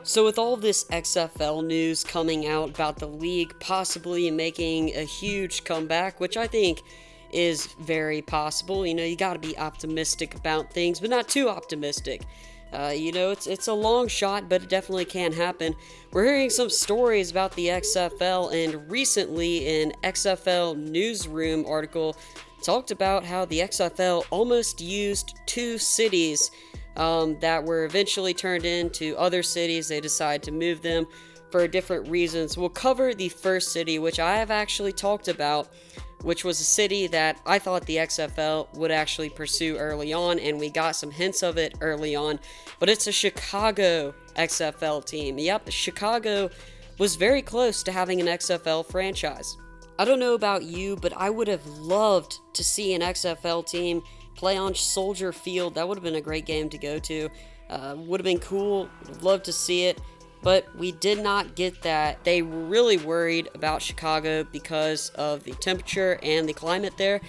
So with all this XFL news coming out about the league possibly making a huge comeback, which I think is very possible, you got to be optimistic about things, but not too optimistic. It's a long shot, but it definitely can happen. We're hearing some stories about the XFL, and recently an XFL newsroom article talked about how the XFL almost used two cities that were eventually turned into other cities. They decided to move them for different reasons. We'll cover the first city, which I have actually talked about, which was a city that I thought the XFL would actually pursue early on, and we got some hints of it early on, but it's a Chicago XFL team. Yep, Chicago was very close to having an XFL franchise. I don't know about you, but I would have loved to see an XFL team play on Soldier Field. That would have been a great game to go to. Would have been cool. Would love to see it. But we did not get that. They were really worried about Chicago because of the temperature and the climate there,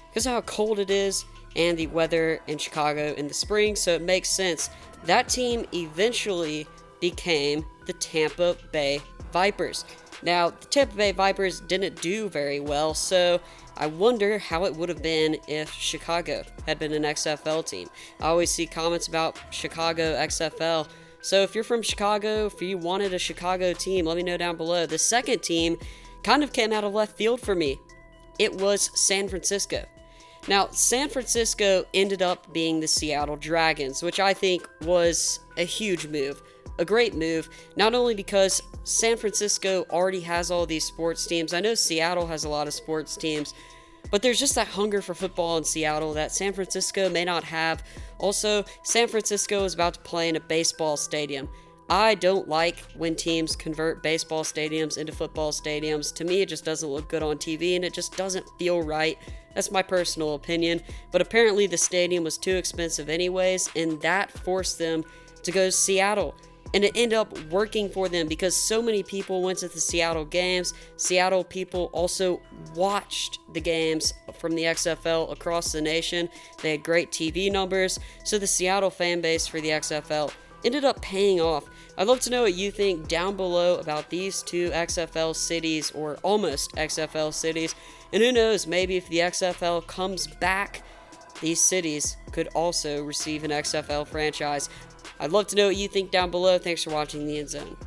because of how cold it is and the weather in Chicago in the spring. So it makes sense. That team eventually became the Tampa Bay Vipers. Now, the Tampa Bay Vipers didn't do very well, so I wonder how it would have been if Chicago had been an XFL team. I always see comments about Chicago XFL. So if you're from Chicago, if you wanted a Chicago team, let me know down below. The second team kind of came out of left field for me. It was San Francisco. Now, San Francisco ended up being the Seattle Dragons, which I think was a huge move. A great move, not only because San Francisco already has all these sports teams. I know Seattle has a lot of sports teams, but there's just that hunger for football in Seattle that San Francisco may not have. Also, San Francisco is about to play in a baseball stadium. I don't like when teams convert baseball stadiums into football stadiums. To me, it just doesn't look good on TV, and it just doesn't feel right. That's my personal opinion. But apparently the stadium was too expensive anyways, and that forced them to go to Seattle. And it ended up working for them because so many people went to the Seattle games. Seattle people also watched the games from the XFL across the nation. They had great TV numbers. So the Seattle fan base for the XFL ended up paying off. I'd love to know what you think down below about these two XFL cities, or almost XFL cities. And who knows, maybe if the XFL comes back, these cities could also receive an XFL franchise. I'd love to know what you think down below. Thanks for watching the End Zone.